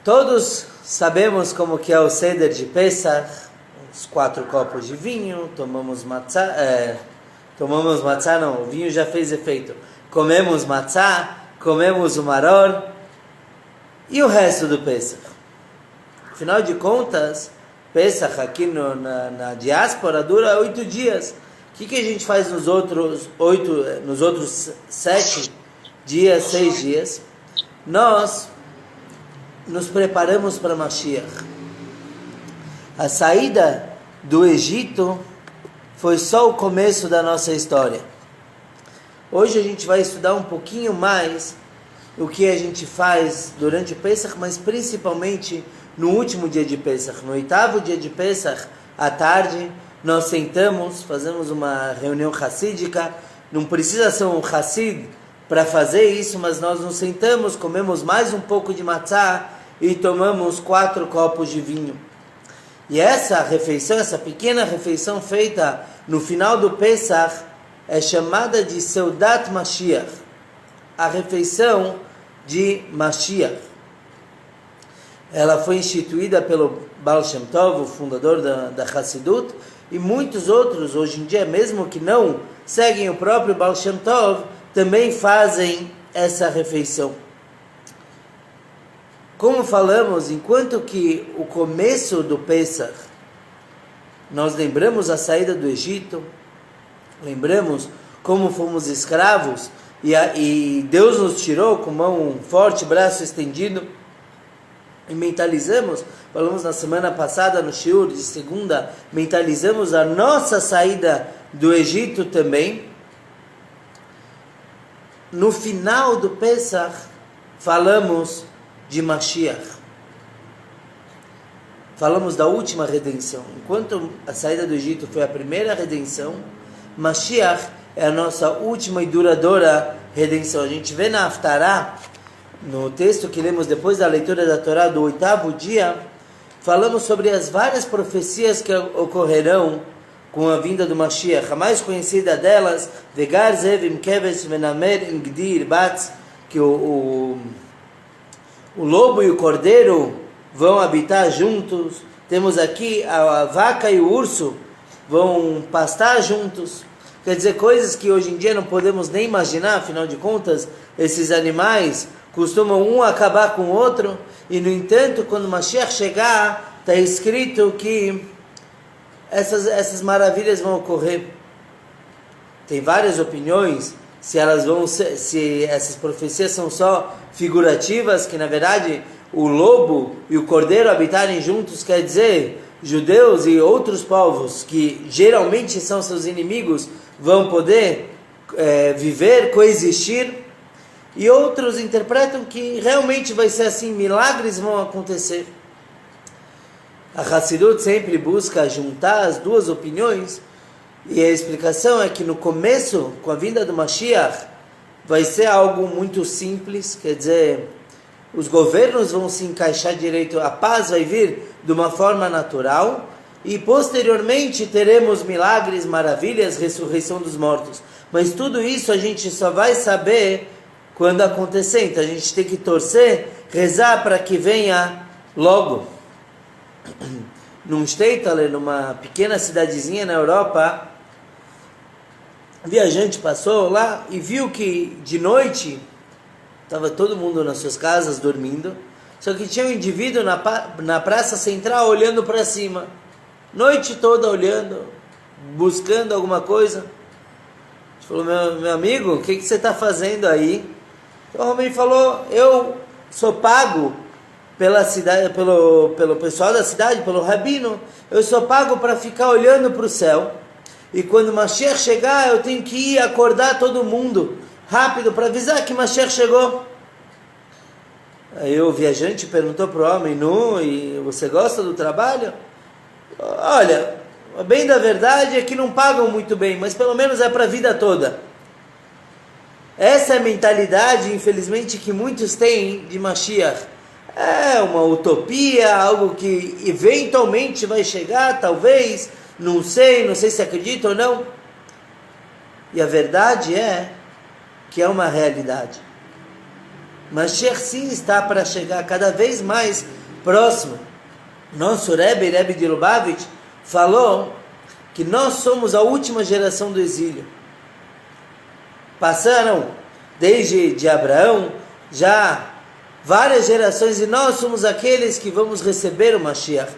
Todos sabemos como que é o Seder de Pesach, os 4 copos de vinho, tomamos matzá, não, o vinho já fez efeito. Comemos matzá, comemos o maror e o resto do Pesach. Afinal de contas, Pesach aqui na diáspora dura 8 dias. O que a gente faz nos outros 7 dias, 6 dias? Nós nos preparamos para Mashiach. A saída do Egito foi só o começo da nossa história. Hoje a gente vai estudar um pouquinho mais o que a gente faz durante o Pesach, mas principalmente no último dia de Pesach. No 8º dia de Pesach, à tarde, nós sentamos, fazemos uma reunião hassídica. Não precisa ser um hassid para fazer isso, mas nós nos sentamos, comemos mais um pouco de matzá e tomamos 4 copos de vinho. E essa refeição, essa pequena refeição feita no final do Pesach, é chamada de Seudat Mashiach, a refeição de Mashiach. Ela foi instituída pelo Baal Shem Tov, o fundador da Hassidut, e muitos outros, hoje em dia, mesmo que não seguem o próprio Baal Shem Tov, também fazem essa refeição. Como falamos, enquanto que o começo do Pesach, nós lembramos a saída do Egito, lembramos como fomos escravos e Deus nos tirou com mão forte, braço estendido, e mentalizamos, falamos na semana passada no shiur de segunda, mentalizamos a nossa saída do Egito também. No final do Pesach, falamos de Mashiach. Falamos da última redenção. Enquanto a saída do Egito foi a primeira redenção, Mashiach é a nossa última e duradoura redenção. A gente vê na Haftarah, no texto que lemos depois da leitura da Torá do 8º dia, falamos sobre as várias profecias que ocorrerão com a vinda do Mashiach. A mais conhecida delas, Vegar Zev im Keves Venamer im Gdir Batz, que o lobo e o cordeiro vão habitar juntos. Temos aqui a vaca e o urso vão pastar juntos. Quer dizer, coisas que hoje em dia não podemos nem imaginar, afinal de contas, esses animais costumam um acabar com o outro, e no entanto, quando Mashiach chegar, está escrito que essas maravilhas vão ocorrer. Tem várias opiniões se essas profecias são só figurativas, que na verdade o lobo e o cordeiro habitarem juntos quer dizer judeus e outros povos que geralmente são seus inimigos vão poder viver, coexistir. E outros interpretam que realmente vai ser assim, milagres vão acontecer. A Hassidut sempre busca juntar as duas opiniões, e a explicação é que no começo, com a vinda do Mashiach, vai ser algo muito simples, quer dizer, os governos vão se encaixar direito, a paz vai vir de uma forma natural, e posteriormente teremos milagres, maravilhas, ressurreição dos mortos. Mas tudo isso a gente só vai saber quando acontecer, então a gente tem que torcer, rezar para que venha logo. Num Shtetl, numa pequena cidadezinha na Europa, um viajante passou lá e viu que de noite estava todo mundo nas suas casas dormindo, só que tinha um indivíduo na praça central olhando para cima, noite toda olhando, buscando alguma coisa. Ele falou: meu amigo, o que você está fazendo aí? Então o homem falou: eu sou pago pela cidade, pelo pessoal da cidade, pelo rabino, eu sou pago para ficar olhando para o céu, e quando Mashiach chegar eu tenho que ir acordar todo mundo rápido para avisar que Mashiach chegou. Aí o viajante perguntou para o homem: e você gosta do trabalho? Olha, bem da verdade é que não pagam muito bem, mas pelo menos é para a vida toda. Essa é a mentalidade, infelizmente, que muitos têm de Mashiach. É uma utopia, algo que eventualmente vai chegar, talvez, não sei se acredita ou não. E a verdade é que é uma realidade. Mashiach sim está para chegar. Cada vez mais próximo. Nosso Rebbe de Lubavitch, falou que nós somos a última geração do exílio. Passaram desde de Abraão já várias gerações e nós somos aqueles que vamos receber o Mashiach.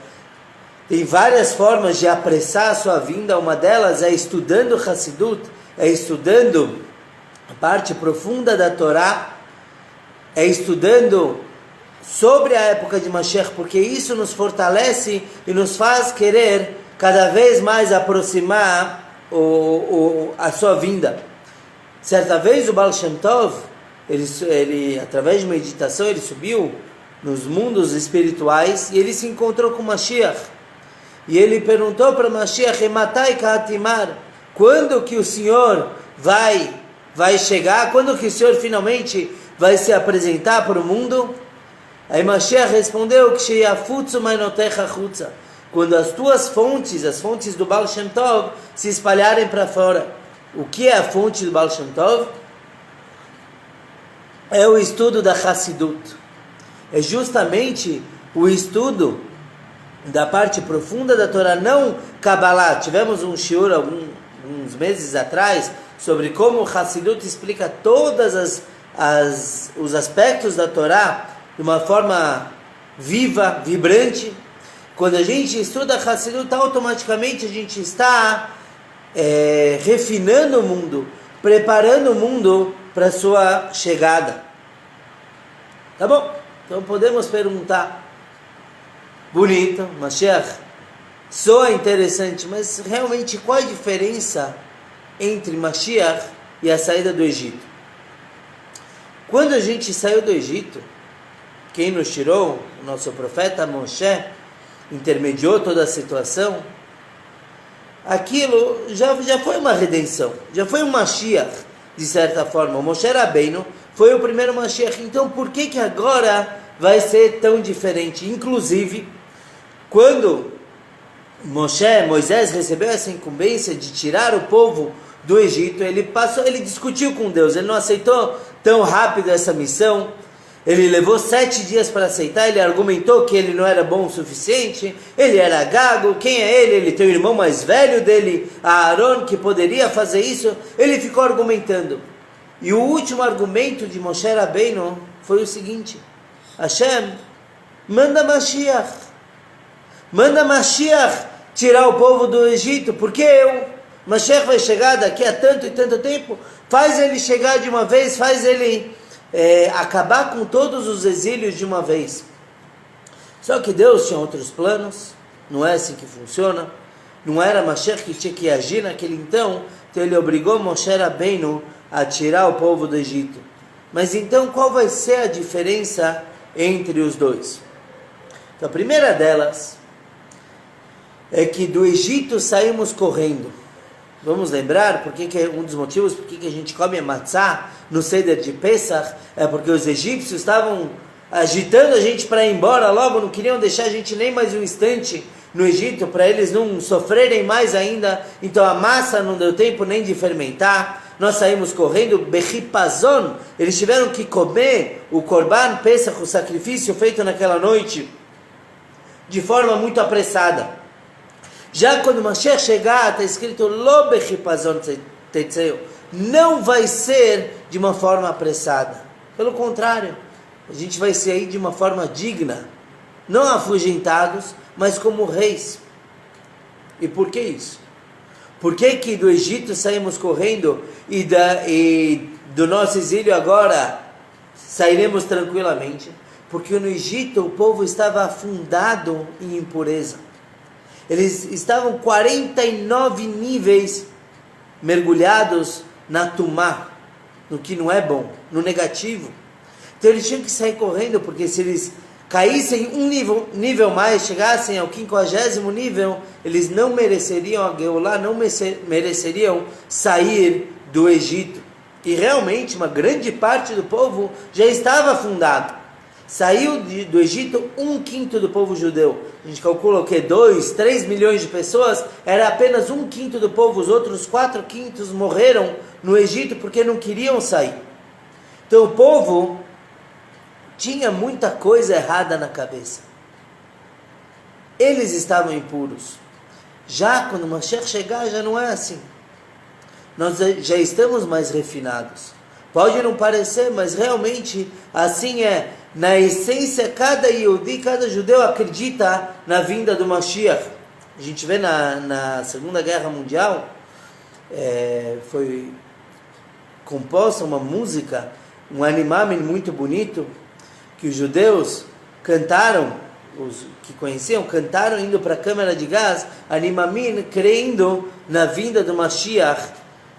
Tem várias formas de apressar a sua vinda. Uma delas é estudando Hassidut, é estudando a parte profunda da Torá, é estudando sobre a época de Mashiach, porque isso nos fortalece e nos faz querer cada vez mais aproximar a sua vinda. Certa vez o Baal Shem Tov, ele através de meditação, ele subiu nos mundos espirituais e ele se encontrou com Mashiach. E ele perguntou para Mashiach, Matai Ka'atimar, quando que o Senhor vai chegar? Quando que o Senhor finalmente vai se apresentar para o mundo? Aí Mashiach respondeu, quando as tuas fontes, as fontes do Baal Shem Tov, se espalharem para fora. O que é a fonte do Baal Shem Tov? É o estudo da Hassidut. É justamente o estudo da parte profunda da Torá, não Kabbalah. Tivemos um shiur alguns meses atrás sobre como o Hassidut explica todas os aspectos da Torá de uma forma viva, vibrante. Quando a gente estuda Hassidut, automaticamente a gente está refinando o mundo, preparando o mundo para a sua chegada. Tá bom? Então podemos perguntar, bonito, Mashiach, soa interessante, mas realmente qual a diferença entre Mashiach e a saída do Egito? Quando a gente saiu do Egito, quem nos tirou? O nosso profeta Moshe intermediou toda a situação. Aquilo já foi uma redenção, já foi um Mashiach, de certa forma. O Moshe Rabbeinu foi o primeiro Mashiach. Então por que agora vai ser tão diferente? Inclusive, quando Moisés recebeu essa incumbência de tirar o povo do Egito, ele discutiu com Deus, ele não aceitou tão rápido essa missão. Ele levou 7 dias para aceitar, ele argumentou que ele não era bom o suficiente, ele era gago, quem é ele? Ele tem o irmão mais velho dele, Aaron, que poderia fazer isso. Ele ficou argumentando. E o último argumento de Moshe Rabbeinu foi o seguinte: Hashem, manda Mashiach tirar o povo do Egito, porque Mashiach vai chegar daqui a tanto e tanto tempo, faz ele chegar de uma vez, faz ele acabar com todos os exílios de uma vez. Só que Deus tinha outros planos, não é assim que funciona, não era Mashiach que tinha que agir naquele então ele obrigou Moshe Rabbeinu a tirar o povo do Egito. Mas então qual vai ser a diferença entre os dois? Então a primeira delas é que do Egito saímos correndo. Vamos lembrar porque que um dos motivos por que a gente come a matzá no Seder de Pesach é porque os egípcios estavam agitando a gente para ir embora logo, não queriam deixar a gente nem mais um instante no Egito, para eles não sofrerem mais ainda. Então a massa não deu tempo nem de fermentar. Nós saímos correndo, Bechipazon, eles tiveram que comer o Korban Pesach, o sacrifício feito naquela noite, de forma muito apressada. Já quando Mashiach chegar, está escrito Lo Bechipazon Tetzeu, não vai ser de uma forma apressada. Pelo contrário, a gente vai sair de uma forma digna, não afugentados, mas como reis. E por que isso? Por que do Egito saímos correndo e do nosso exílio agora sairemos tranquilamente? Porque no Egito o povo estava afundado em impureza. Eles estavam 49 níveis mergulhados na tumá, no que não é bom, no negativo. Então eles tinham que sair correndo, porque se eles caíssem um nível mais, chegassem ao 50º nível, eles não mereceriam a Geulá, não mereceriam sair do Egito. E realmente uma grande parte do povo já estava afundado. Saiu do Egito 1/5 do povo judeu. A gente calcula o que? 2, 3 milhões de pessoas. Era apenas 1/5 do povo. Os outros 4/5 morreram no Egito porque não queriam sair. Então o povo tinha muita coisa errada na cabeça. eles estavam impuros. Já quando o Mashiach chegar, já não é assim. Nós já estamos mais refinados. Pode não parecer, mas realmente assim é. Na essência, cada Yehudi, cada judeu acredita na vinda do Mashiach. A gente vê na Segunda Guerra Mundial, foi composta uma música, um animamen muito bonito, que os judeus cantaram, os que conheciam, cantaram indo para a câmara de gás, animamen, crendo na vinda do Mashiach,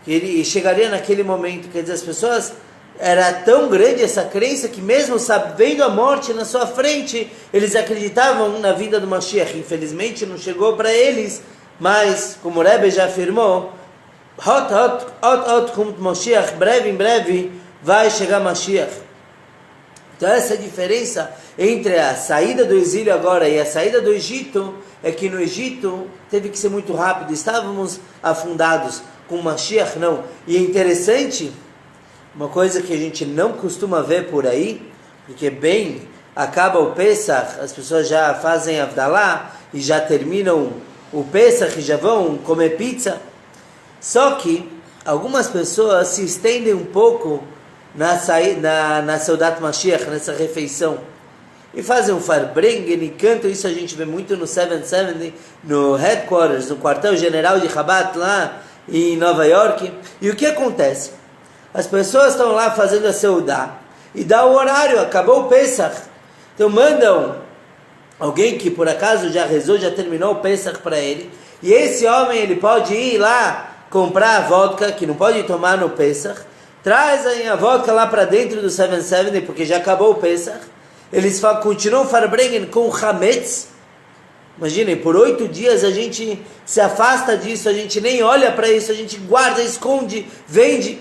que ele chegaria naquele momento. Quer dizer, as pessoas, era tão grande essa crença que mesmo sabendo a morte na sua frente, eles acreditavam na vinda do Mashiach. Infelizmente não chegou para eles, mas como o Rebbe já afirmou, Mashiach, breve em breve vai chegar Mashiach. Então essa diferença entre a saída do exílio agora e a saída do Egito é que no Egito teve que ser muito rápido, estávamos afundados. Com Mashiach não. E é interessante, uma coisa que a gente não costuma ver por aí, porque bem acaba o Pesach, as pessoas já fazem Avdalá e já terminam o Pesach e já vão comer pizza. Só que algumas pessoas se estendem um pouco na Seudat Mashiach, nessa refeição, e fazem um farbrengen e cantam. Isso a gente vê muito no 770, no headquarters, no quartel-general de Chabad, lá em Nova York. E o que acontece? As pessoas estão lá fazendo a Seudá, e dá o horário, acabou o Pesach. Então mandam alguém que por acaso já rezou, já terminou o Pesach para ele, e esse homem ele pode ir lá comprar a vodka, que não pode tomar no Pesach, trazem a vodka lá para dentro do 770, porque já acabou o Pesach. Eles continuam farbrengen com Hametz. Imaginem, por 8 dias a gente se afasta disso, a gente nem olha para isso, a gente guarda, esconde, vende.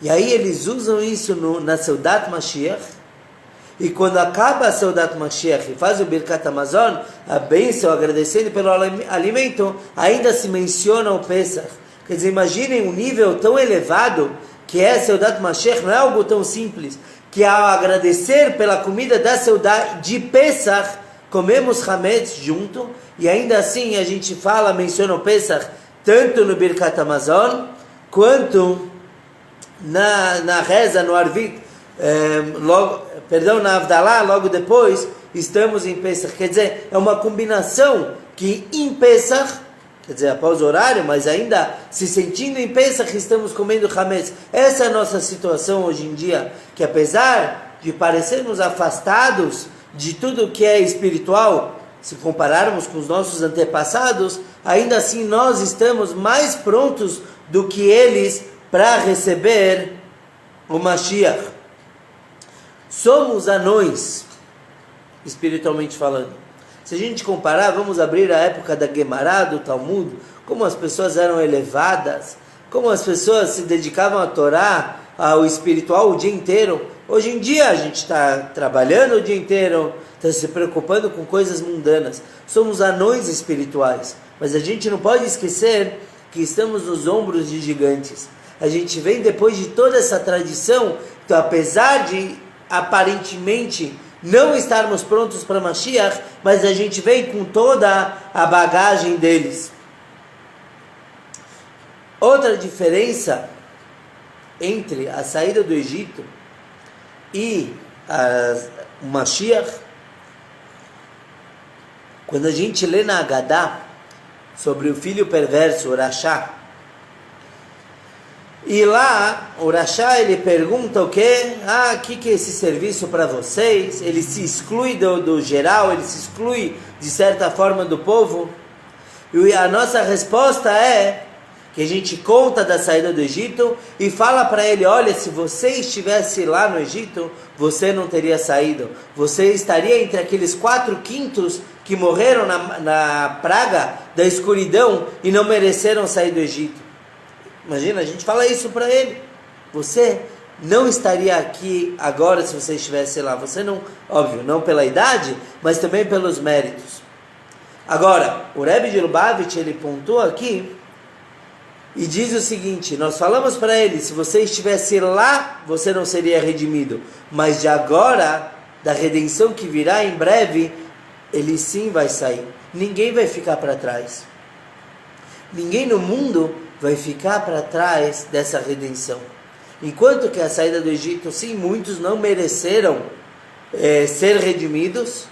E aí eles usam isso na Seudat Mashiach, e quando acaba a Seudat Mashiach e faz o Birkat Hamazon, a bênção, agradecendo pelo alimento, ainda se menciona o Pesach. Quer dizer, imaginem um nível tão elevado que é a Seudat Mashiach, não é algo tão simples, que ao agradecer pela comida da Seudat de Pesach, comemos Hametz junto, e ainda assim a gente menciona o Pesach, tanto no Birkat Hamazon, quanto na reza, no Arvit, na Avdalá, logo depois, estamos em Pesach. Quer dizer, é uma combinação que em Pesach, quer dizer, após o horário, mas ainda se sentindo em Pesach, estamos comendo Hametz. Essa é a nossa situação hoje em dia, que apesar de parecermos afastados de tudo que é espiritual, se compararmos com os nossos antepassados, ainda assim nós estamos mais prontos do que eles para receber o Mashiach. Somos anões, espiritualmente falando. Se a gente comparar, vamos abrir a época da Gemara, do Talmud, como as pessoas eram elevadas, como as pessoas se dedicavam à Torá, ao espiritual o dia inteiro. Hoje em dia a gente está trabalhando o dia inteiro, está se preocupando com coisas mundanas. Somos anões espirituais, mas a gente não pode esquecer que estamos nos ombros de gigantes. A gente vem depois de toda essa tradição, então apesar de aparentemente não estarmos prontos para Mashiach, mas a gente vem com toda a bagagem deles. Outra diferença entre a saída do Egito e o Mashiach, quando a gente lê na Haggadah sobre o filho perverso, o Rashá, e lá o Rashá ele pergunta o quê? Que é esse serviço para vocês? Ele se exclui do geral, ele se exclui de certa forma do povo. E a nossa resposta é que a gente conta da saída do Egito e fala para ele: olha, se você estivesse lá no Egito, você não teria saído. Você estaria entre aqueles 4/5 que morreram na praga da escuridão e não mereceram sair do Egito. Imagina, a gente fala isso para ele. Você não estaria aqui agora se você estivesse lá. Você não, óbvio, não pela idade, mas também pelos méritos. Agora, o Rebbe de Lubavitch, ele pontua aqui e diz o seguinte: nós falamos para ele, se você estivesse lá, você não seria redimido. Mas de agora, da redenção que virá em breve, ele sim vai sair. Ninguém vai ficar para trás. Ninguém no mundo vai ficar para trás dessa redenção. Enquanto que a saída do Egito, sim, muitos não mereceram ser redimidos,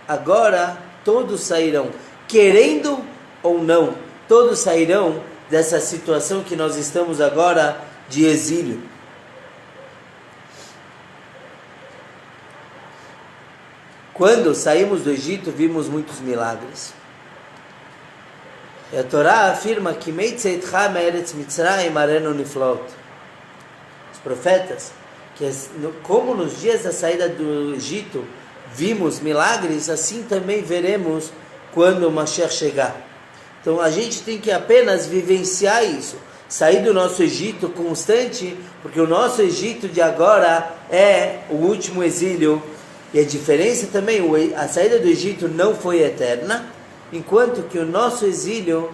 agora todos sairão, querendo ou não, todos sairão dessa situação que nós estamos agora de exílio. Quando saímos do Egito, vimos muitos milagres. E a Torá afirma que os profetas, que como nos dias da saída do Egito vimos milagres, assim também veremos quando o Mashiach chegar. Então a gente tem que apenas vivenciar isso, sair do nosso Egito constante, porque o nosso Egito de agora é o último exílio. E a diferença também, a saída do Egito não foi eterna, enquanto que o nosso exílio,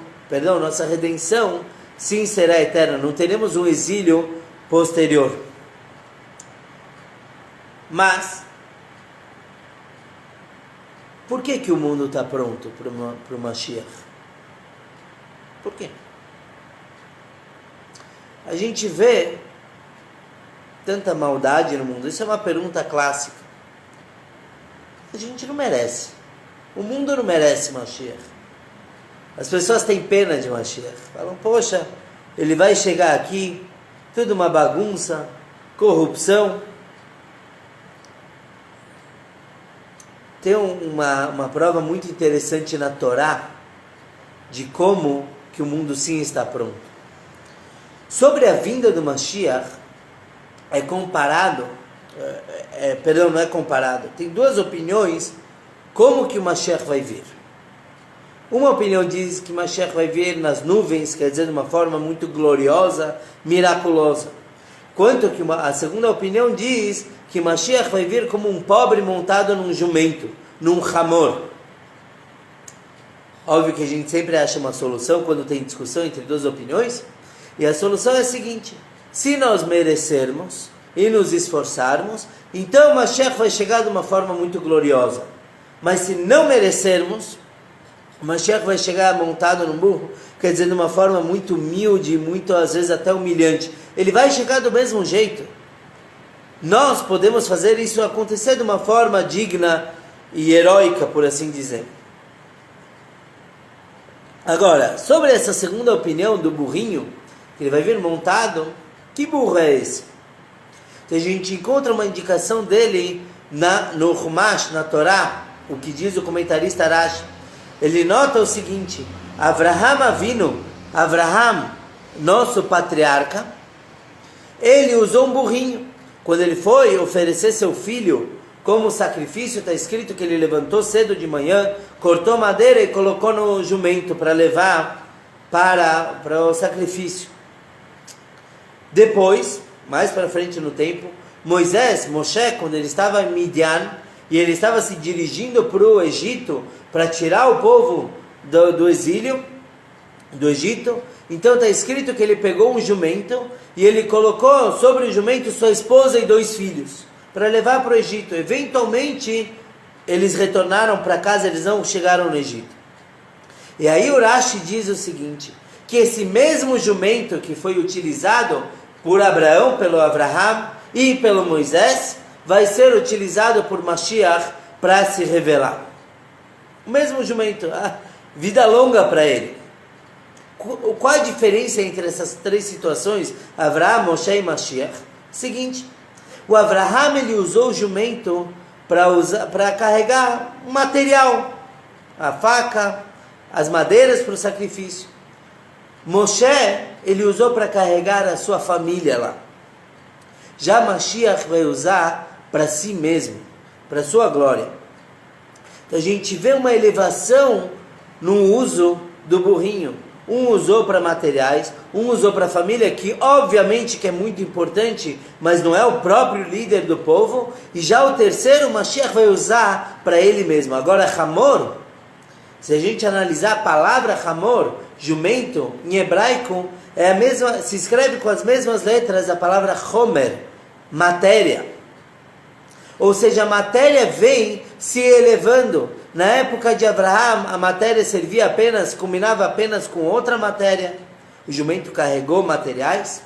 nossa redenção, sim será eterna. Não teremos um exílio posterior. Mas, por que o mundo está pronto para o Mashiach? Por quê? A gente vê tanta maldade no mundo. Isso é uma pergunta clássica. A gente não merece. O mundo não merece Mashiach. As pessoas têm pena de Mashiach. Falam, poxa, ele vai chegar aqui, tudo uma bagunça, corrupção. Tem uma prova muito interessante na Torá de como que o mundo sim está pronto. Sobre a vinda do Mashiach, é comparado, não é comparado, tem duas opiniões como que o Mashiach vai vir. Uma opinião diz que Mashiach vai vir nas nuvens, quer dizer, de uma forma muito gloriosa, miraculosa. Quanto que a segunda opinião diz que Mashiach vai vir como um pobre montado num jumento, num hamor. Óbvio que a gente sempre acha uma solução quando tem discussão entre duas opiniões. E a solução é a seguinte: se nós merecermos e nos esforçarmos, então Mashiach vai chegar de uma forma muito gloriosa. Mas se não merecermos, Mashiach vai chegar montado num burro, quer dizer, de uma forma muito humilde, muito às vezes até humilhante. Ele vai chegar do mesmo jeito. Nós podemos fazer isso acontecer de uma forma digna e heróica, por assim dizer. Agora, sobre essa segunda opinião do burrinho, que ele vai vir montado, que burro é esse? Então a gente encontra uma indicação dele no Humash, na Torá, o que diz o comentarista Rashi. Ele nota o seguinte: Avraham, nosso patriarca, ele usou um burrinho. Quando ele foi oferecer seu filho como sacrifício, está escrito que ele levantou cedo de manhã, cortou madeira e colocou no jumento para levar para o sacrifício. Depois, mais para frente no tempo, Moshe, quando ele estava em Midian, e ele estava se dirigindo para o Egito, para tirar o povo do exílio, do Egito, então está escrito que ele pegou um jumento, e ele colocou sobre o jumento sua esposa e 2 filhos, para levar para o Egito. Eventualmente, eles retornaram para casa, eles não chegaram no Egito. E aí o Rashi diz o seguinte, que esse mesmo jumento que foi utilizado por Abraão, pelo Avraham e pelo Moisés, vai ser utilizado por Mashiach para se revelar. O mesmo jumento, vida longa para ele. Qual a diferença entre essas 3 situações, Avraham, Moshe e Mashiach? Seguinte, o Avraham ele usou o jumento para carregar um material, a faca, as madeiras para o sacrifício. Moshe ele usou para carregar a sua família lá. Já Mashiach vai usar para si mesmo, para sua glória. Então a gente vê uma elevação no uso do burrinho. Um usou para materiais, um usou para a família, que obviamente que é muito importante, mas não é o próprio líder do povo. E já o terceiro, Mashiach vai usar para ele mesmo. Agora, Hamor, se a gente analisar a palavra Hamor, jumento, em hebraico, é a mesma, se escreve com as mesmas letras a palavra Homer, matéria. Ou seja, a matéria vem se elevando, Na época de Abraham, a matéria servia apenas, combinava apenas com outra matéria. O jumento carregou materiais.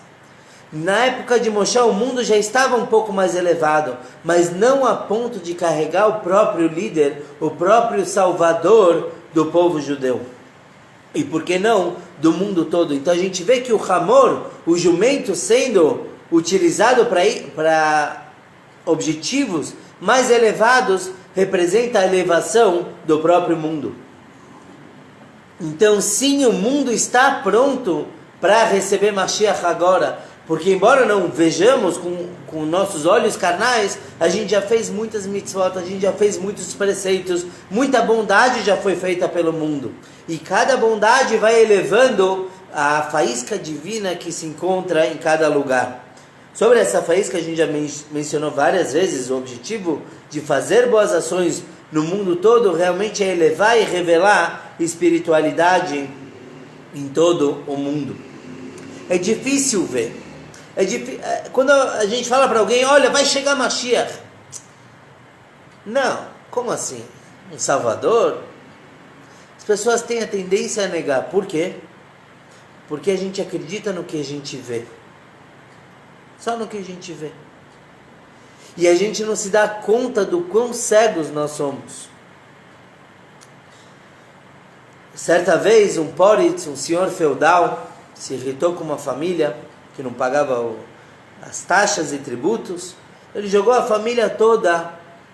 Na época de Moshe, o mundo já estava um pouco mais elevado, mas não a ponto de carregar o próprio líder, o próprio salvador do povo judeu. E por que não do mundo todo? Então a gente vê que o Hamor, o jumento, sendo utilizado para objetivos mais elevados, representa a elevação do próprio mundo. Então sim, o mundo está pronto para receber Mashiach agora, porque embora não vejamos com nossos olhos carnais, a gente já fez muitas mitzvot, a gente já fez muitos preceitos, muita bondade já foi feita pelo mundo. E cada bondade vai elevando a faísca divina que se encontra em cada lugar. Sobre essa faísca a gente já mencionou várias vezes, o objetivo de fazer boas ações no mundo todo realmente é elevar e revelar espiritualidade em todo o mundo. É difícil ver. Quando a gente fala para alguém, olha, vai chegar Mashiach. Não, como assim? Um Salvador? As pessoas têm a tendência a negar. Por quê? Porque a gente acredita no que a gente vê. Só no que a gente vê. E a gente não se dá conta do quão cegos nós somos. Certa vez, um Poritz, um senhor feudal, se irritou com uma família que não pagava as taxas e tributos. Ele jogou a família toda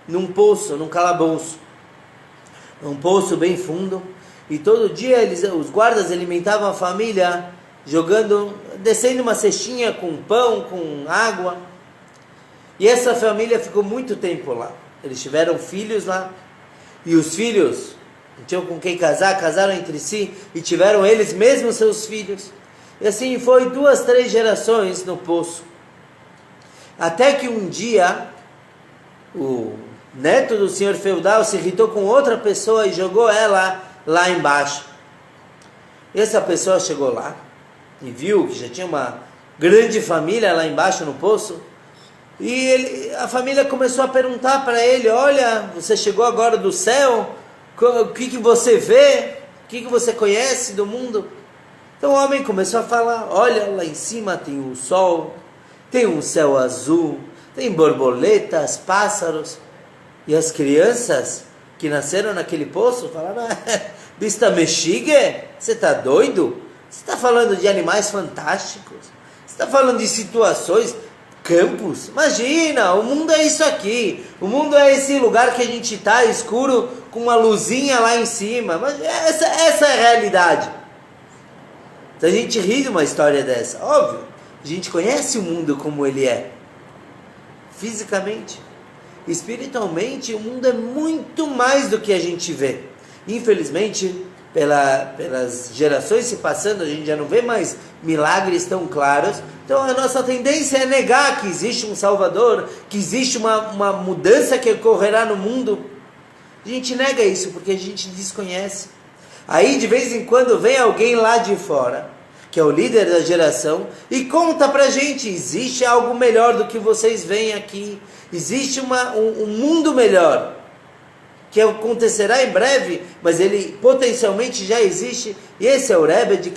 num poço, num calabouço. Um poço bem fundo. E todo dia os guardas alimentavam a família descendo uma cestinha com pão, com água. E essa família ficou muito tempo lá. Eles tiveram filhos lá. E os filhos não tinham com quem casar, casaram entre si e tiveram eles mesmos seus filhos. E assim foi 2, 3 gerações no poço. Até que um dia, o neto do senhor feudal se irritou com outra pessoa e jogou ela lá embaixo. E essa pessoa chegou lá e viu que já tinha uma grande família lá embaixo no poço. E a família começou a perguntar para ele, olha, você chegou agora do céu, o que você vê, o que você conhece do mundo? Então o homem começou a falar, olha, lá em cima tem o sol, tem um céu azul, tem borboletas, pássaros. E as crianças que nasceram naquele poço falaram, Bista mexigue? Você está doido? Você está falando de animais fantásticos? Você está falando de situações, campos? Imagina, o mundo é isso aqui. O mundo é esse lugar que a gente está escuro com uma luzinha lá em cima. Mas essa é a realidade. Então a gente ri de uma história dessa. Óbvio, a gente conhece o mundo como ele é. Fisicamente. Espiritualmente, o mundo é muito mais do que a gente vê. Infelizmente, pelas gerações se passando, a gente já não vê mais milagres tão claros. Então a nossa tendência é negar que existe um Salvador, que existe uma mudança que ocorrerá no mundo. A gente nega isso porque a gente desconhece. Aí de vez em quando vem alguém lá de fora, que é o líder da geração, e conta pra gente, existe algo melhor do que vocês veem aqui. Existe um mundo melhor, que acontecerá em breve, mas ele potencialmente já existe. E esse é o Rebbe de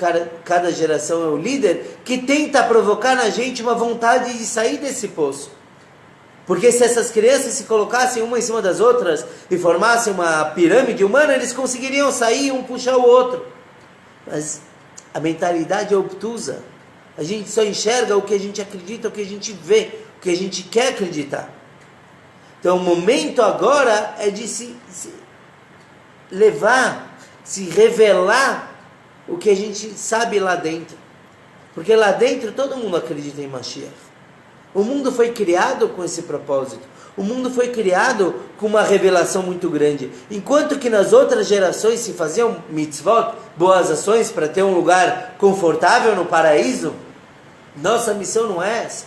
cada geração, é o líder que tenta provocar na gente uma vontade de sair desse poço. Porque se essas crianças se colocassem uma em cima das outras e formassem uma pirâmide humana, eles conseguiriam sair um puxar o outro. Mas a mentalidade é obtusa. A gente só enxerga o que a gente acredita, o que a gente vê, o que a gente quer acreditar. Então o momento agora é de se levar, se revelar o que a gente sabe lá dentro. Porque lá dentro todo mundo acredita em Mashiach. O mundo foi criado com esse propósito. O mundo foi criado com uma revelação muito grande. Enquanto que nas outras gerações se faziam mitzvot, boas ações para ter um lugar confortável no paraíso, nossa missão não é essa.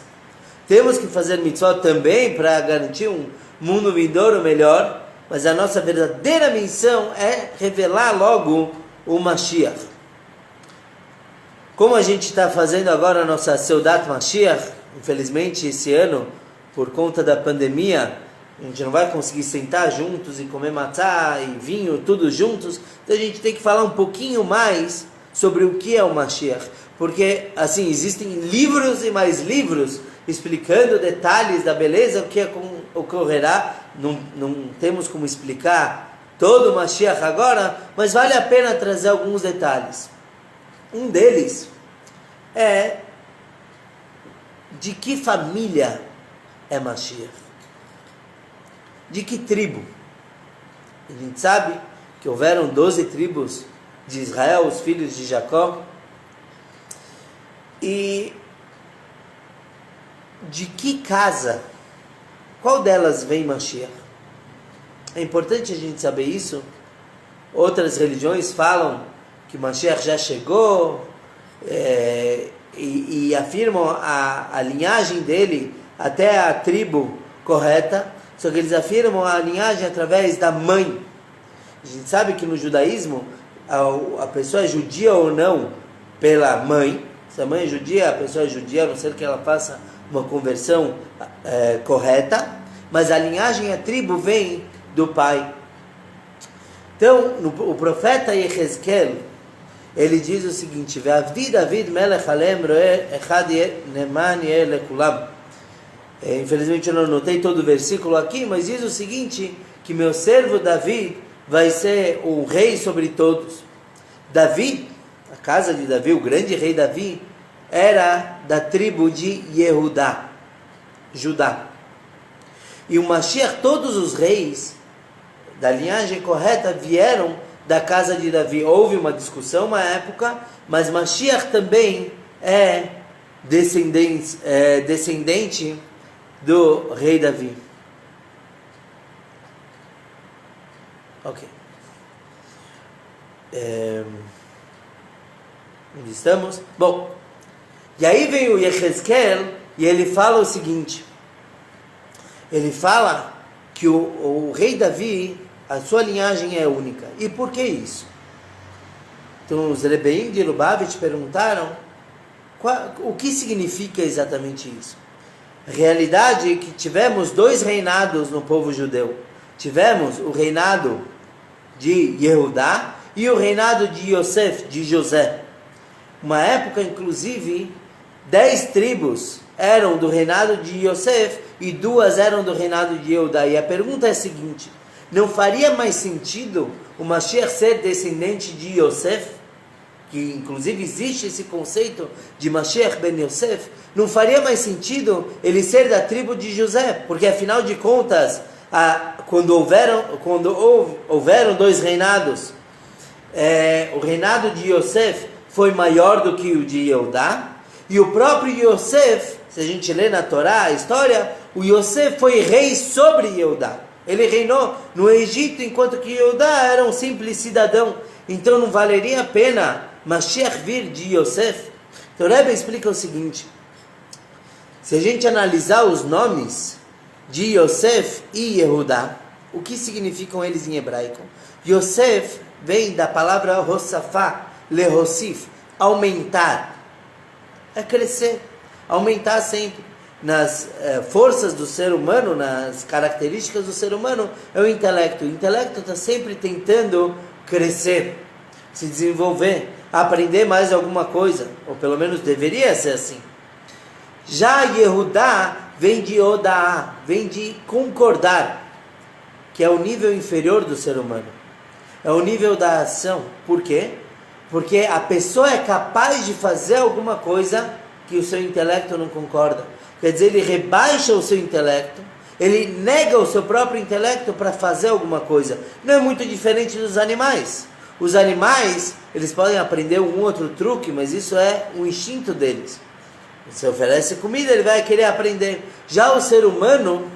Temos que fazer mitzvot também para garantir um mundo vindouro melhor, mas a nossa verdadeira missão é revelar logo o Mashiach. Como a gente está fazendo agora a nossa Seudat Mashiach, infelizmente esse ano, por conta da pandemia, A gente não vai conseguir sentar juntos e comer matzá e vinho, tudo juntos. Então a gente tem que falar um pouquinho mais sobre o que é o Mashiach. Porque, assim, existem livros e mais livros explicando detalhes da beleza, o que ocorrerá. Não temos como explicar todo o Mashiach agora, mas vale a pena trazer alguns detalhes. Um deles é de que família é Mashiach. De que tribo? A gente sabe que houveram 12 tribos de Israel, os filhos de Jacó. E de que casa? Qual delas vem Mashiach? É importante a gente saber isso. Outras religiões falam que Mashiach já chegou e afirmam a linhagem dele até a tribo correta. Só que eles afirmam a linhagem através da mãe. A gente sabe que no judaísmo a pessoa é judia ou não pela mãe. Se a mãe é judia, a pessoa é judia, a não ser que ela faça uma conversão correta. Mas a linhagem, a tribo, vem do pai. Então, o profeta Yechezkel, ele diz o seguinte: Ve'avdi David melech alem roeh echad neman yeh lekulam. Infelizmente eu não anotei todo o versículo aqui, mas diz o seguinte, que meu servo Davi vai ser o rei sobre todos. Davi, a casa de Davi, o grande rei Davi, era da tribo de Yehudá, Judá. E o Mashiach, todos os reis da linhagem correta vieram da casa de Davi. Houve uma discussão uma época, mas Mashiach também é descendente do rei Davi. Ok. Onde estamos? Bom, e aí vem o Yechezkel e ele fala o seguinte. Ele fala que o rei Davi, a sua linhagem é única. E por que isso? Então os Rebbeim de Lubavitch perguntaram o que significa exatamente isso. A realidade é que tivemos 2 reinados no povo judeu. Tivemos o reinado de Yehudá e o reinado de Yosef, de José. Uma época, inclusive, 10 tribos eram do reinado de Yosef e 2 eram do reinado de Yehudá. E a pergunta é a seguinte: não faria mais sentido o Mashiach ser descendente de Yosef? Que inclusive existe esse conceito de Mashiach ben Yosef. Não faria mais sentido ele ser da tribo de José? Porque afinal de contas, quando houveram 2 reinados, o reinado de Yosef foi maior do que o de Yehudá. E o próprio Yosef, se a gente lê na Torá a história, o Yosef foi rei sobre Yehudá. Ele reinou no Egito, enquanto que Yehudá era um simples cidadão. Então não valeria a pena Mashiach vir de Yosef? Então o Rebbe explica o seguinte: se a gente analisar os nomes de Yosef e Yehudá, o que significam eles em hebraico? Yosef vem da palavra Hossafá, Lehossif, aumentar, é crescer, aumentar sempre. Nas forças do ser humano, nas características do ser humano, é o intelecto. O intelecto está sempre tentando crescer, se desenvolver, aprender mais alguma coisa, ou pelo menos deveria ser assim. Já Yehudá vem de Odaá, vem de concordar, que é o nível inferior do ser humano. É o nível da ação. Por quê? Porque a pessoa é capaz de fazer alguma coisa que o seu intelecto não concorda. Quer dizer, ele rebaixa o seu intelecto, ele nega o seu próprio intelecto para fazer alguma coisa. Não é muito diferente dos animais. Os animais, eles podem aprender um outro truque, mas isso é um instinto deles. Se oferece comida, ele vai querer aprender. Já o ser humano,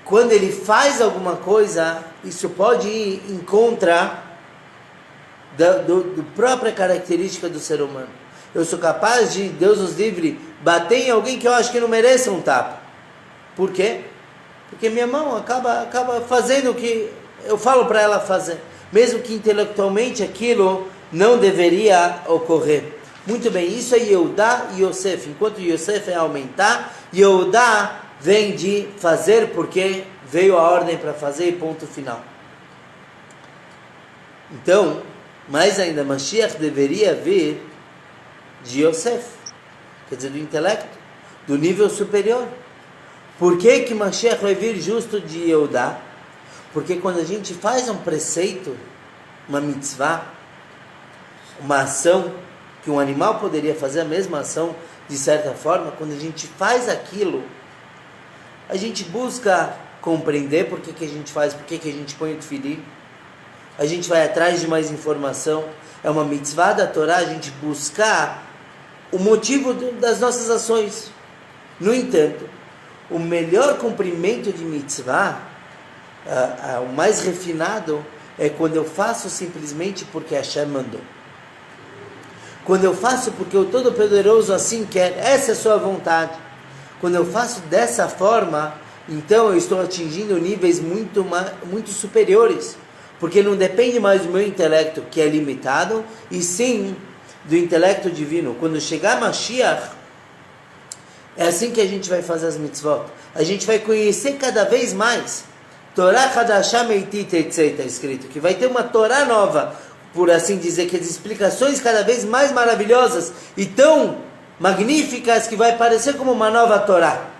quando ele faz alguma coisa, isso pode ir em contra da própria característica do ser humano. Eu sou capaz de, Deus nos livre, bater em alguém que eu acho que não mereça um tapa. Por quê? Porque minha mão acaba fazendo o que eu falo para ela fazer. Mesmo que intelectualmente aquilo não deveria ocorrer. Muito bem, isso é Yehudá e Yosef. Enquanto Yosef é aumentar, Yehudá vem de fazer porque veio a ordem para fazer e ponto final. Então, mais ainda, Mashiach deveria vir de Yosef, quer dizer, do intelecto, do nível superior. Por que que Mashiach vai vir justo de Yehudá? Porque quando a gente faz um preceito, uma mitzvah, uma ação, que um animal poderia fazer a mesma ação, de certa forma, quando a gente faz aquilo, a gente busca compreender por que que a gente faz, por que que a gente põe o tefilim, a gente vai atrás de mais informação, é uma mitzvah da Torá, a gente buscar o motivo das nossas ações. No entanto, o melhor cumprimento de mitzvah, o mais refinado, é quando eu faço simplesmente porque Hashem mandou. Quando eu faço porque o Todo-Poderoso assim quer, essa é a sua vontade. Quando eu faço dessa forma, então eu estou atingindo níveis muito superiores. Porque não depende mais do meu intelecto, que é limitado, e sim do intelecto divino. Quando chegar Mashiach, é assim que a gente vai fazer as mitzvot. A gente vai conhecer cada vez mais. Torah Hadashah Meitit Eitzei, está escrito, que vai ter uma Torá nova, por assim dizer, que as explicações cada vez mais maravilhosas e tão magníficas que vai parecer como uma nova Torá.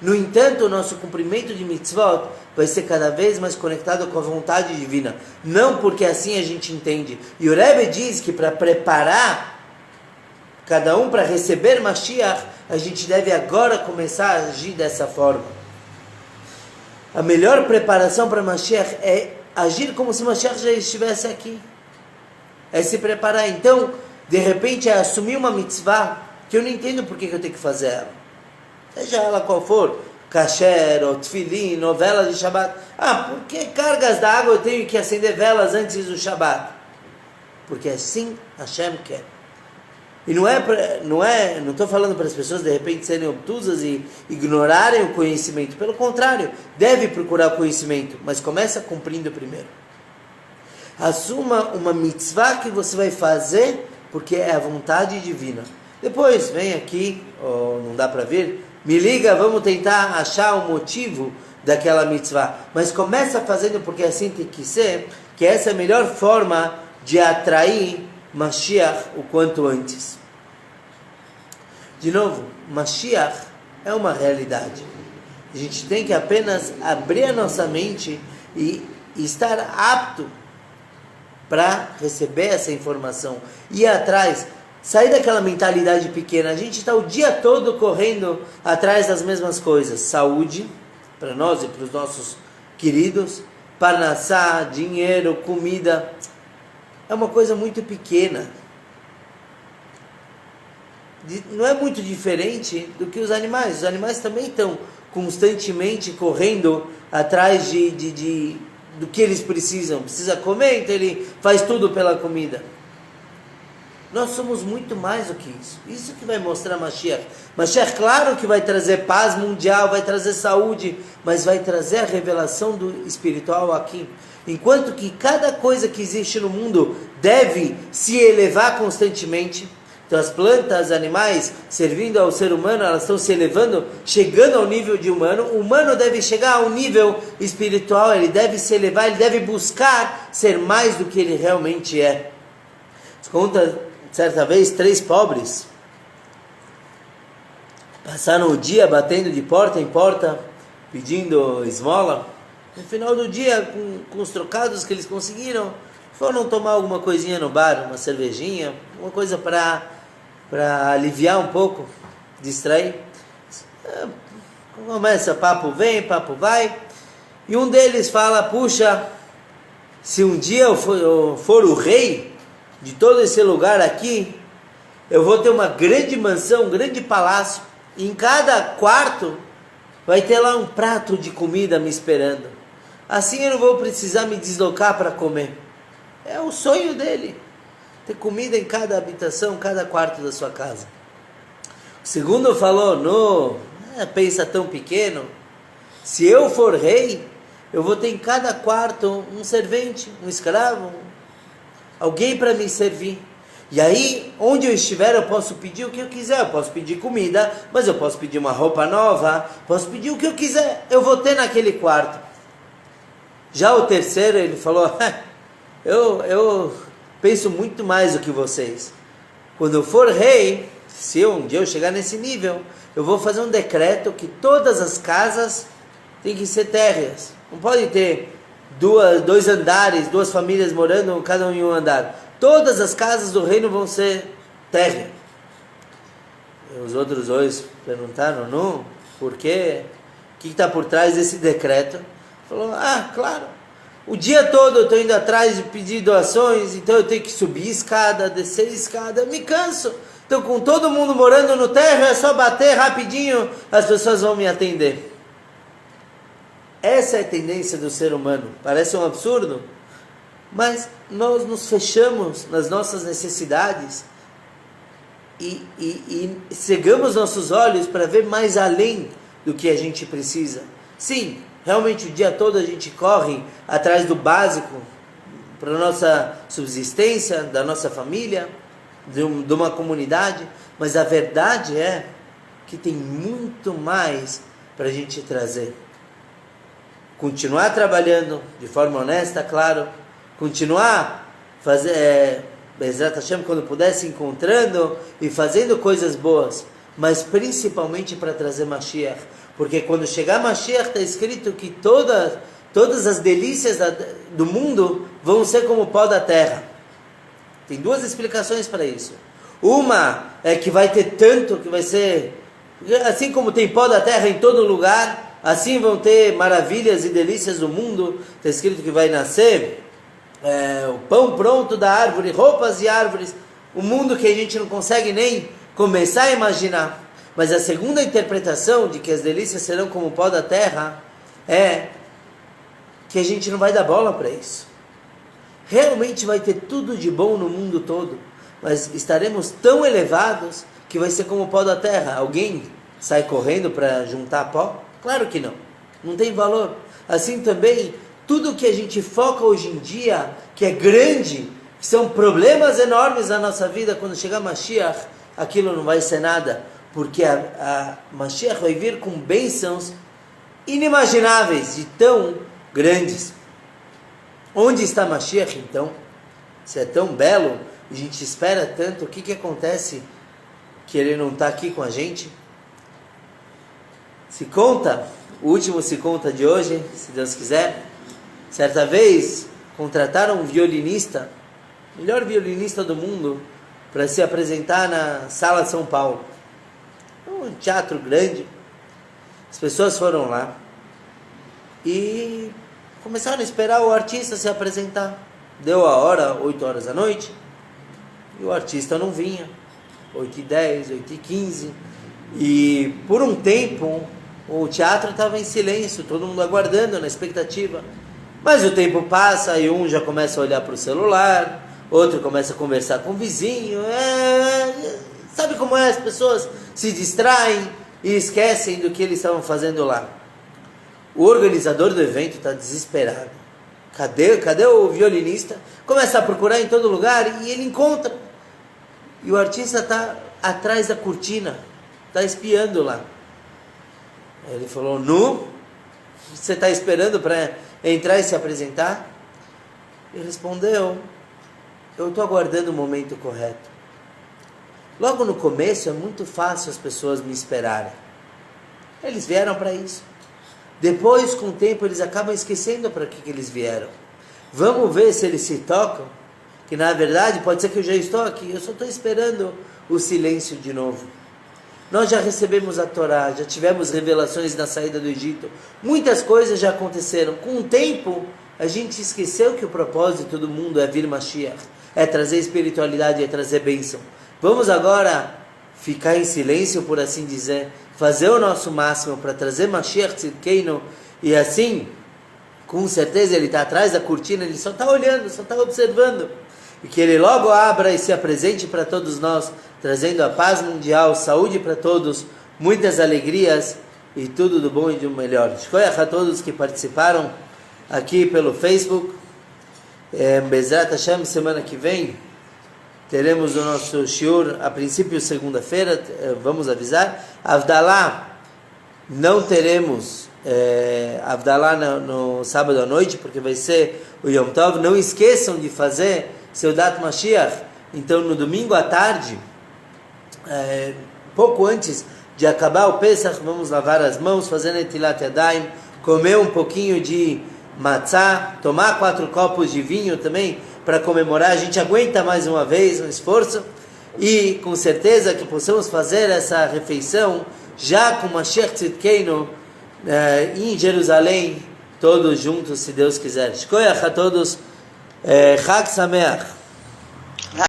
No entanto, o nosso cumprimento de mitzvot vai ser cada vez mais conectado com a vontade divina. Não porque assim a gente entende. E o Rebbe diz que para preparar cada um para receber Mashiach, a gente deve agora começar a agir dessa forma. A melhor preparação para Mashiach é agir como se Mashiach já estivesse aqui. É se preparar. Então, de repente, é assumir uma mitzvah que eu não entendo por que eu tenho que fazer ela. Seja ela qual for, kasher, ou tefilim, ou velas de Shabbat. Por que cargas da água eu tenho que acender velas antes do Shabbat? Porque assim Hashem quer. E não estou falando para as pessoas de repente serem obtusas e ignorarem o conhecimento. Pelo contrário, deve procurar o conhecimento, mas começa cumprindo primeiro. Assuma uma mitzvah que você vai fazer porque é a vontade divina. Depois vem aqui, ou não dá para vir, me liga, vamos tentar achar o motivo daquela mitzvah. Mas começa fazendo porque assim tem que ser, que essa é a melhor forma de atrair Mashiach o quanto antes. De novo, Mashiach é uma realidade. A gente tem que apenas abrir a nossa mente e estar apto para receber essa informação. Ir atrás. Sair daquela mentalidade pequena. A gente está o dia todo correndo atrás das mesmas coisas. Saúde, para nós e para os nossos queridos. Parnassá, dinheiro, comida. É uma coisa muito pequena. Não é muito diferente do que os animais. Os animais também estão constantemente correndo atrás do que eles precisam. Precisa comer, então ele faz tudo pela comida. Nós somos muito mais do que isso. Isso que vai mostrar Mashiach. Mashiach, claro que vai trazer paz mundial, vai trazer saúde, mas vai trazer a revelação do espiritual aqui. Enquanto que cada coisa que existe no mundo deve se elevar constantemente. Então as plantas, animais, servindo ao ser humano, elas estão se elevando, chegando ao nível de humano. O humano deve chegar ao nível espiritual, ele deve se elevar, ele deve buscar ser mais do que ele realmente é. Conta, certa vez, 3 pobres passaram o dia batendo de porta em porta, pedindo esmola. No final do dia, com os trocados que eles conseguiram, foram tomar alguma coisinha no bar, uma cervejinha, uma coisa para aliviar um pouco, distrair. Começa, papo vem, papo vai, e um deles fala: puxa, se um dia eu for o rei de todo esse lugar aqui, eu vou ter uma grande mansão, um grande palácio, e em cada quarto vai ter lá um prato de comida me esperando. Assim eu não vou precisar me deslocar para comer. É o sonho dele, ter comida em cada habitação, cada quarto da sua casa. O segundo falou: pensa tão pequeno, se eu for rei, eu vou ter em cada quarto um servente, um escravo, alguém para me servir. E aí, onde eu estiver, eu posso pedir o que eu quiser. Eu posso pedir comida, mas eu posso pedir uma roupa nova, posso pedir o que eu quiser. Eu vou ter naquele quarto. Já o terceiro, ele falou, eu penso muito mais do que vocês. Quando eu for rei, se um dia eu chegar nesse nível, eu vou fazer um decreto que todas as casas têm que ser térreas. Não pode ter dois andares, duas famílias morando, cada um em um andar. Todas as casas do reino vão ser térreas. Os outros dois perguntaram, não, por quê? O que está por trás desse decreto? Falou, claro, o dia todo eu estou indo atrás de pedir doações, então eu tenho que subir escada, descer escada, eu me canso. Então com todo mundo morando no térreo, é só bater rapidinho, as pessoas vão me atender. Essa é a tendência do ser humano. Parece um absurdo, mas nós nos fechamos nas nossas necessidades e cegamos nossos olhos para ver mais além do que a gente precisa. Sim, realmente o dia todo a gente corre atrás do básico para a nossa subsistência, da nossa família, de uma comunidade, mas a verdade é que tem muito mais para a gente trazer. Continuar trabalhando de forma honesta, claro, continuar Bezrat Hashem, quando puder, se encontrando e fazendo coisas boas, mas principalmente para trazer Mashiach, porque quando chegar Mashiach está escrito que todas as delícias do mundo vão ser como o pó da terra. Tem duas explicações para isso. Uma é que vai ter tanto, que vai ser, assim como tem pó da terra em todo lugar, assim vão ter maravilhas e delícias do mundo. Está escrito que vai nascer o pão pronto da árvore, roupas e árvores, um mundo que a gente não consegue nem começar a imaginar. Mas a segunda interpretação de que as delícias serão como o pó da terra é que a gente não vai dar bola para isso. Realmente vai ter tudo de bom no mundo todo, mas estaremos tão elevados que vai ser como o pó da terra. Alguém sai correndo para juntar pó? Claro que não. Não tem valor. Assim também, tudo que a gente foca hoje em dia, que é grande, que são problemas enormes na nossa vida, quando chegar Mashiach, aquilo não vai ser nada, porque a Mashiach vai vir com bênçãos inimagináveis e tão grandes. Onde está Mashiach então? Se é tão belo, a gente espera tanto, o que acontece que ele não está aqui com a gente? Se conta, o último se conta de hoje, se Deus quiser. Certa vez, contrataram um violinista, melhor violinista do mundo, para se apresentar na Sala de São Paulo. Um teatro grande. As pessoas foram lá e começaram a esperar o artista se apresentar. Deu a hora, 8 horas da noite, e o artista não vinha. 8h10, 8h15. E por um tempo, o teatro estava em silêncio, todo mundo aguardando, na expectativa. Mas o tempo passa e um já começa a olhar para o celular, outro começa a conversar com o vizinho. Sabe como é? As pessoas se distraem e esquecem do que eles estavam fazendo lá. O organizador do evento está desesperado. Cadê o violinista? Começa a procurar em todo lugar e ele encontra. E o artista está atrás da cortina, está espiando lá. Ele falou, nu? Você está esperando para entrar e se apresentar? Ele respondeu, eu estou aguardando o momento correto. Logo no começo é muito fácil as pessoas me esperarem. Eles vieram para isso. Depois, com o tempo, eles acabam esquecendo para que eles vieram. Vamos ver se eles se tocam, que na verdade pode ser que eu já estou aqui, eu só estou esperando o silêncio de novo. Nós já recebemos a Torá, já tivemos revelações na saída do Egito, muitas coisas já aconteceram. Com o tempo, a gente esqueceu que o propósito do mundo é vir Mashiach, é trazer espiritualidade, é trazer bênção. Vamos agora ficar em silêncio, por assim dizer, fazer o nosso máximo para trazer Mashiach Tzidkeinu, e assim, com certeza ele está atrás da cortina, ele só está olhando, só está observando, e que ele logo abra e se apresente para todos nós, trazendo a paz mundial, saúde para todos, muitas alegrias e tudo do bom e do melhor. Shkoyach a todos que participaram aqui pelo Facebook. Bezrat Hashem, semana que vem teremos o nosso shiur, a princípio segunda-feira, vamos avisar. Avdalá, não teremos Avdalá no sábado à noite, porque vai ser o Yom Tov. Não esqueçam de fazer Seudat Mashiach. Então, no domingo à tarde, pouco antes de acabar o Pesach, vamos lavar as mãos, fazer Netilat Yadayim, comer um pouquinho de matzá, tomar 4 copos de vinho também, para comemorar. A gente aguenta mais uma vez um esforço, e com certeza que possamos fazer essa refeição já com Mashiach Tzidkeinu em Jerusalém, todos juntos, se Deus quiser. Shkoyach a todos, Chag Sameach.